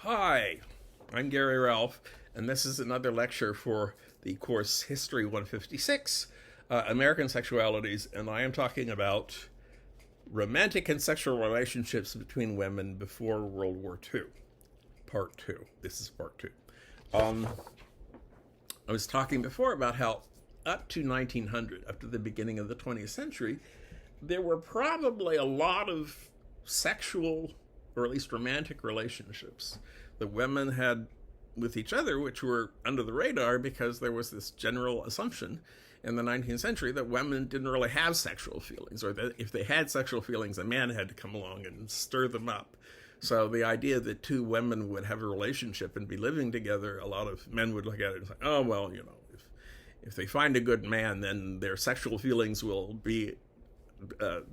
Hi, I'm Gary Ralph, and this is another lecture for the course History 156, American Sexualities, and I am talking about romantic and sexual relationships between women before World War II, Part 2. This is Part 2. I was talking before about how up to 1900, up to the beginning of the 20th century, there were probably a lot of sexual or at least romantic relationships that women had with each other, which were under the radar because there was this general assumption in the 19th century that women didn't really have sexual feelings, or that if they had sexual feelings, a man had to come along and stir them up. So the idea that two women would have a relationship and be living together, a lot of men would look at it and say, oh, well, if they find a good man, then their sexual feelings will be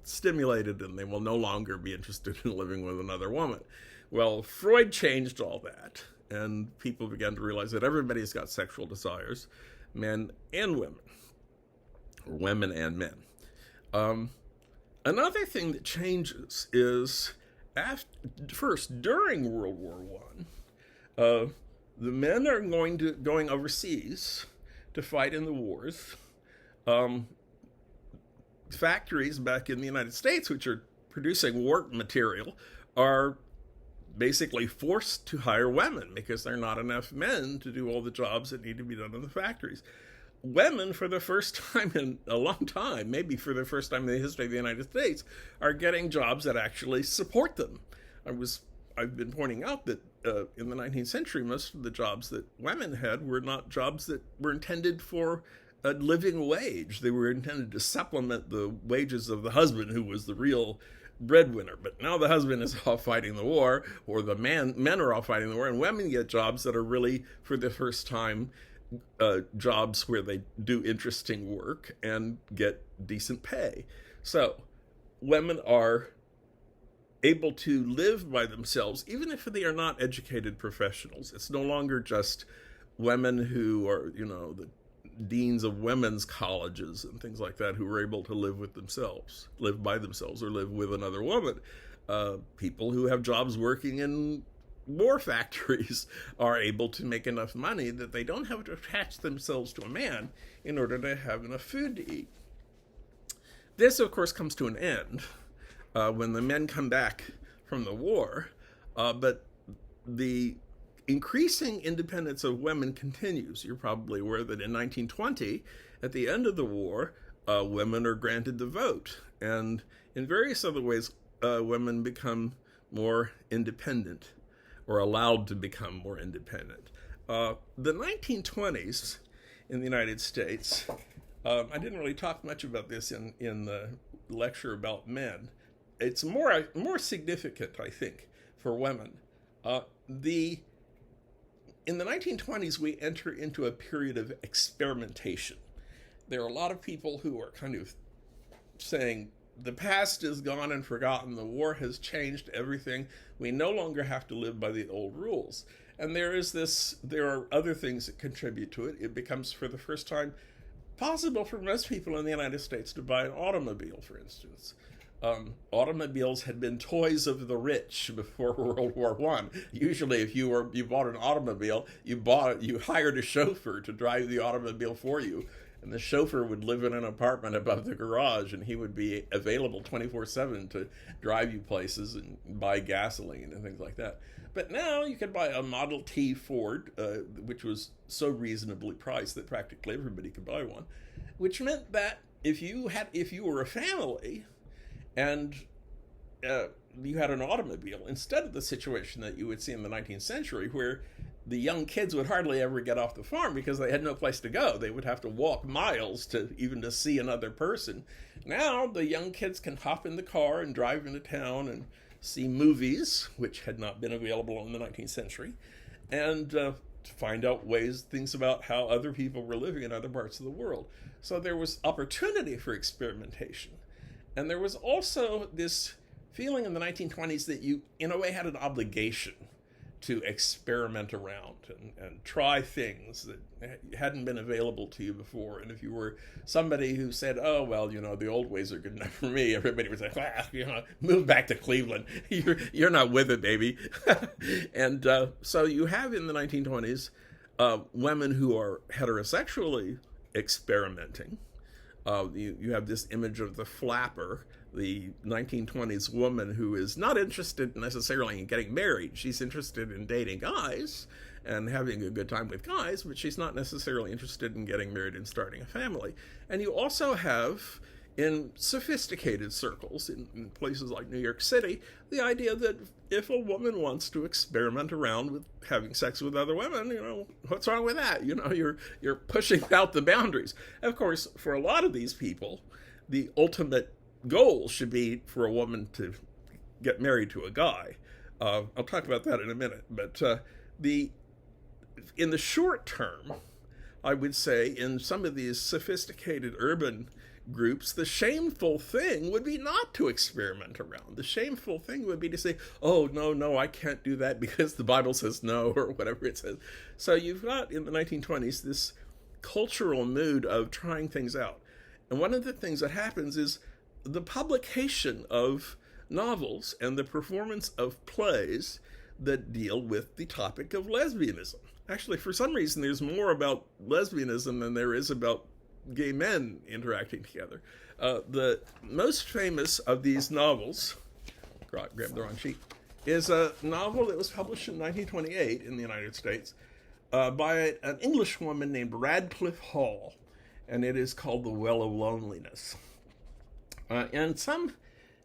stimulated and they will no longer be interested in living with another woman. Well, Freud changed all that, and people began to realize that everybody's got sexual desires, men and women, or women and men. Another thing that changes is during World War I, the men are going overseas to fight in the wars. Factories back in the United States, which are producing war material, are basically forced to hire women because there are not enough men to do all the jobs that need to be done in the factories. Women, for the first time in a long time, maybe for the first time in the history of the United States, are getting jobs that actually support them. I've been pointing out that in the 19th century, most of the jobs that women had were not jobs that were intended for a living wage. They were intended to supplement the wages of the husband, who was the real breadwinner. But now the husband is off fighting the war, or the men are off fighting the war, and women get jobs that are really, for the first time, jobs where they do interesting work and get decent pay. So women are able to live by themselves, even if they are not educated professionals. It's no longer just women who are, the deans of women's colleges and things like that who were able to live by themselves, or live with another woman. People who have jobs working in war factories are able to make enough money that they don't have to attach themselves to a man in order to have enough food to eat. This, of course, comes to an end when the men come back from the war, but the increasing independence of women continues. You're probably aware that in 1920, at the end of the war, women are granted the vote. And in various other ways, women become more independent, or allowed to become more independent. The 1920s in the United States, I didn't really talk much about this in the lecture about men. It's more significant, I think, for women. In the 1920s, we enter into a period of experimentation. There are a lot of people who are kind of saying, the past is gone and forgotten, the war has changed everything, we no longer have to live by the old rules. And there are other things that contribute to it. It becomes, for the first time, possible for most people in the United States to buy an automobile, for instance. Automobiles had been toys of the rich before World War I. Usually, if you bought an automobile, you hired a chauffeur to drive the automobile for you, and the chauffeur would live in an apartment above the garage, and he would be available 24/7 to drive you places and buy gasoline and things like that. But now you could buy a Model T Ford, which was so reasonably priced that practically everybody could buy one, which meant that if you were a family and you had an automobile, instead of the situation that you would see in the 19th century where the young kids would hardly ever get off the farm because they had no place to go. They would have to walk miles to see another person. Now the young kids can hop in the car and drive into town and see movies, which had not been available in the 19th century, and find out things about how other people were living in other parts of the world. So there was opportunity for experimentation. And there was also this feeling in the 1920s that you, in a way, had an obligation to experiment around and try things that hadn't been available to you before. And if you were somebody who said, oh, well, the old ways are good enough for me, everybody would say, move back to Cleveland. You're not with it, baby. And so you have in the 1920s women who are heterosexually experimenting. You have this image of the flapper, the 1920s woman who is not interested necessarily in getting married. She's interested in dating guys and having a good time with guys, but she's not necessarily interested in getting married and starting a family. And you also have, in sophisticated circles, in places like New York City, the idea that if a woman wants to experiment around with having sex with other women, what's wrong with that? You're pushing out the boundaries. Of course, for a lot of these people, the ultimate goal should be for a woman to get married to a guy. I'll talk about that in a minute. But in the short term, I would say in some of these sophisticated urban groups, the shameful thing would be not to experiment around. The shameful thing would be to say, oh, no, I can't do that because the Bible says no, or whatever it says. So you've got in the 1920s this cultural mood of trying things out. And one of the things that happens is the publication of novels and the performance of plays that deal with the topic of lesbianism. Actually, for some reason, there's more about lesbianism than there is about gay men interacting together. The most famous of these novels, grabbed the wrong sheet, is a novel that was published in 1928 in the United States by an English woman named Radcliffe Hall, and it is called The Well of Loneliness. And some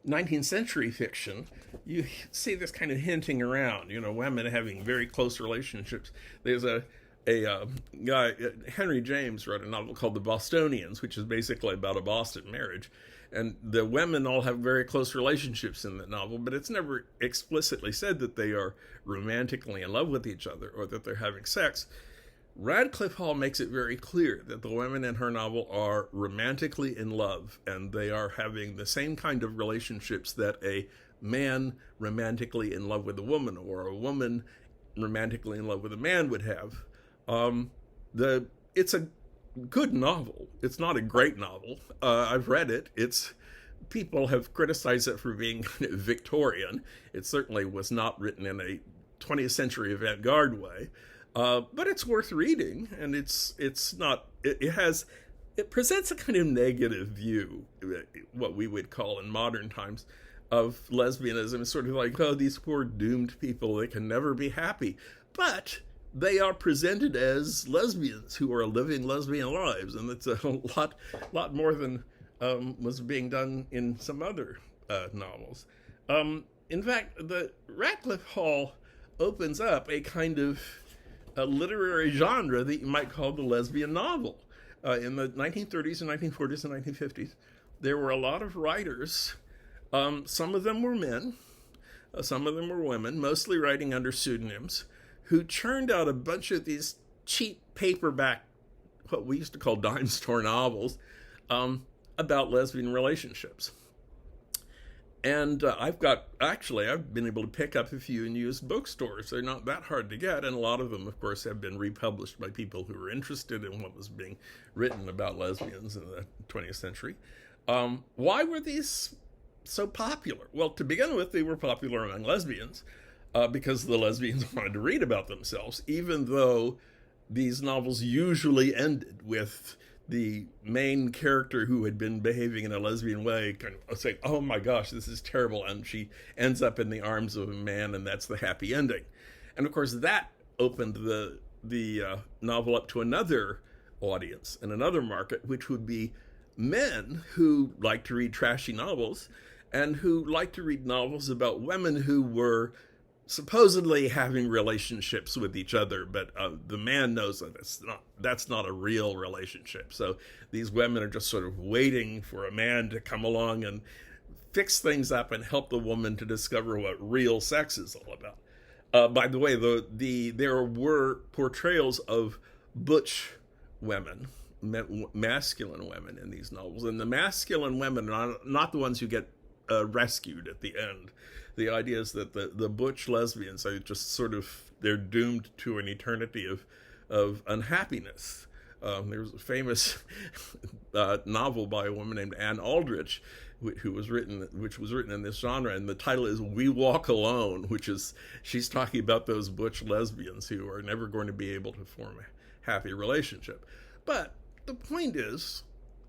19th century fiction, you see this kind of hinting around, women having very close relationships. There's a guy, Henry James, wrote a novel called The Bostonians, which is basically about a Boston marriage. And the women all have very close relationships in the novel, but it's never explicitly said that they are romantically in love with each other or that they're having sex. Radcliffe Hall makes it very clear that the women in her novel are romantically in love, and they are having the same kind of relationships that a man romantically in love with a woman or a woman romantically in love with a man would have. It's a good novel. It's not a great novel. I've read it. People have criticized it for being kind of Victorian. It certainly was not written in a 20th century avant-garde way. But it's worth reading, and it presents a kind of negative view, what we would call in modern times, of lesbianism. It's sort of like, oh, these poor doomed people, they can never be happy. But they are presented as lesbians who are living lesbian lives, and it's a lot more than was being done in some other novels. In fact, the Radcliffe Hall opens up a kind of a literary genre that you might call the lesbian novel. In the 1930s and 1940s and 1950s, there were a lot of writers. Some of them were men, some of them were women, mostly writing under pseudonyms, who churned out a bunch of these cheap paperback, what we used to call dime store novels, about lesbian relationships. And I've been able to pick up a few in used bookstores. They're not that hard to get, and a lot of them, of course, have been republished by people who were interested in what was being written about lesbians in the 20th century. Why were these so popular? Well, to begin with, they were popular among lesbians because the lesbians wanted to read about themselves, even though these novels usually ended with the main character who had been behaving in a lesbian way kind of saying, oh my gosh, this is terrible, and she ends up in the arms of a man, and that's the happy ending. And of course that opened the novel up to another audience and another market, which would be men who like to read trashy novels and who like to read novels about women who were supposedly having relationships with each other, but the man knows that that's not a real relationship. So these women are just sort of waiting for a man to come along and fix things up and help the woman to discover what real sex is all about. By the way, there were portrayals of butch women, masculine women in these novels, and the masculine women are not the ones who get rescued at the end. The idea is that the butch lesbians are just sort of, they're doomed to an eternity of unhappiness. There's a famous novel by a woman named Anne Aldrich, which was written in this genre, and the title is "We Walk Alone," which is, she's talking about those butch lesbians who are never going to be able to form a happy relationship. But the point is,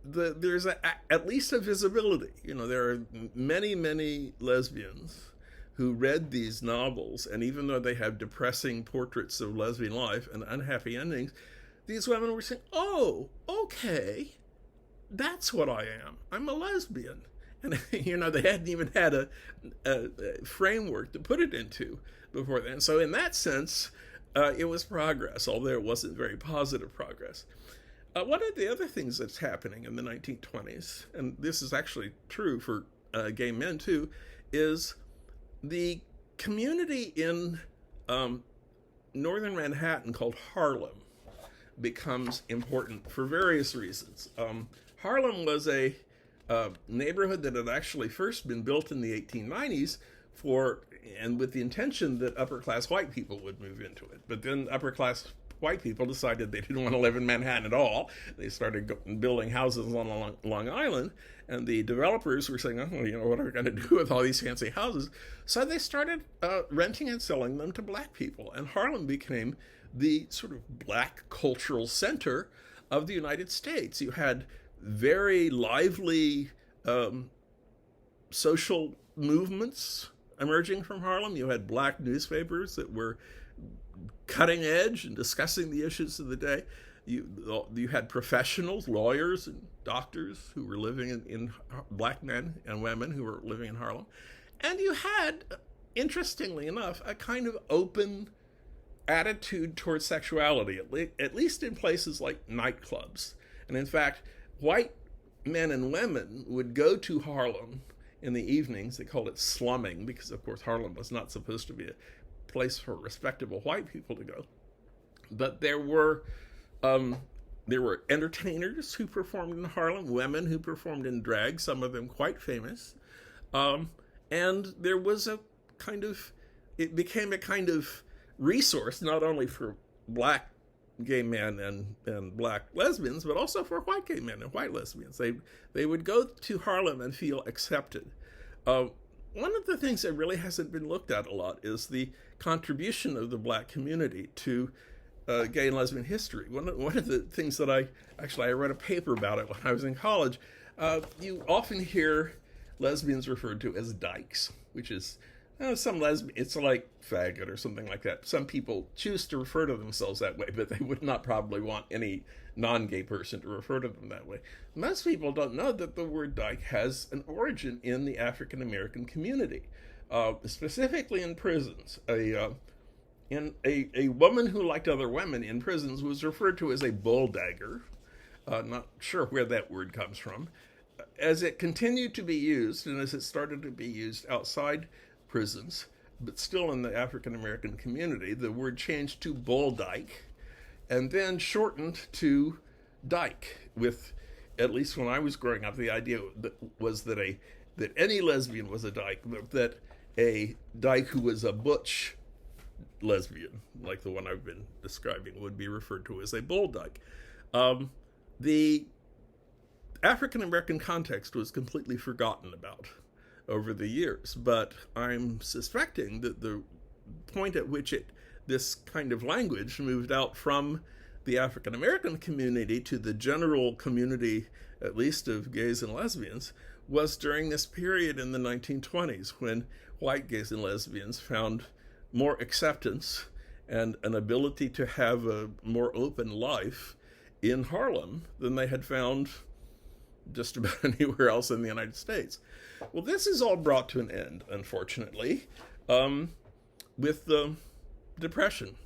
there's at least a visibility. There are many, many lesbians who read these novels, and even though they have depressing portraits of lesbian life and unhappy endings, these women were saying, "Oh, okay, that's what I am. I'm a lesbian." And, they hadn't even had a framework to put it into before then. So in that sense, it was progress, although it wasn't very positive progress. One of the other things that's happening in the 1920s, and this is actually true for gay men too, is the community in northern Manhattan called Harlem becomes important for various reasons. Harlem was a neighborhood that had actually first been built in the 1890s and with the intention that upper-class white people would move into it. But then upper-class white people decided they didn't want to live in Manhattan at all. They started building houses on Long Island, and the developers were saying, "Oh, what are we going to do with all these fancy houses?" So they started renting and selling them to black people, and Harlem became the sort of black cultural center of the United States. You had very lively social movements emerging from Harlem. You had black newspapers that were cutting edge and discussing the issues of the day. You had professionals, lawyers and doctors who were living in black men and women who were living in Harlem. And you had, interestingly enough, a kind of open attitude towards sexuality, at least in places like nightclubs. And in fact, white men and women would go to Harlem in the evenings. They called it slumming because, of course, Harlem was not supposed to be a place for respectable white people to go. But there were entertainers who performed in Harlem, women who performed in drag, some of them quite famous. And there was it became a kind of resource, not only for black gay men and black lesbians, but also for white gay men and white lesbians. They would go to Harlem and feel accepted. One of the things that really hasn't been looked at a lot is the contribution of the black community to gay and lesbian history. One of the things that I read a paper about it when I was in college. You often hear lesbians referred to as dykes, which is it's like faggot or something like that. Some people choose to refer to themselves that way, but they would not probably want any non-gay person to refer to them that way. Most people don't know that the word dyke has an origin in the African American community, specifically in prisons. A woman who liked other women in prisons was referred to as a bulldagger. Not sure where that word comes from. As it continued to be used, and as it started to be used outside prisons, but still in the African American community, the word changed to bull dyke, and then shortened to dyke. With, at least when I was growing up, the idea was that any lesbian was a dyke, but that a dyke who was a butch lesbian, like the one I've been describing, would be referred to as a bull dyke. The African American context was completely forgotten about over the years, but I'm suspecting that the point at which this kind of language moved out from the African American community to the general community, at least of gays and lesbians, was during this period in the 1920s when white gays and lesbians found more acceptance and an ability to have a more open life in Harlem than they had found just about anywhere else in the United States. Well, this is all brought to an end, unfortunately, with the Depression.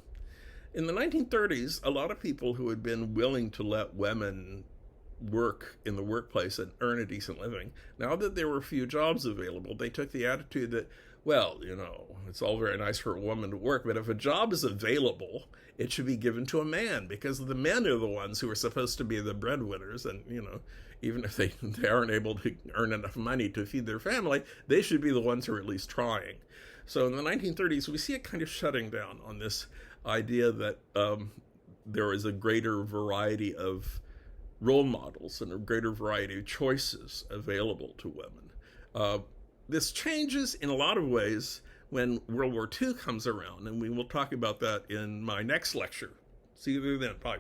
In the 1930s, a lot of people who had been willing to let women work in the workplace and earn a decent living, now that there were few jobs available, they took the attitude that, Well, it's all very nice for a woman to work, but if a job is available, it should be given to a man, because the men are the ones who are supposed to be the breadwinners. And, even if they aren't able to earn enough money to feed their family, they should be the ones who are at least trying. So in the 1930s, we see it kind of shutting down on this idea that there is a greater variety of role models and a greater variety of choices available to women. This changes in a lot of ways when World War II comes around, and we will talk about that in my next lecture. See you then. Bye.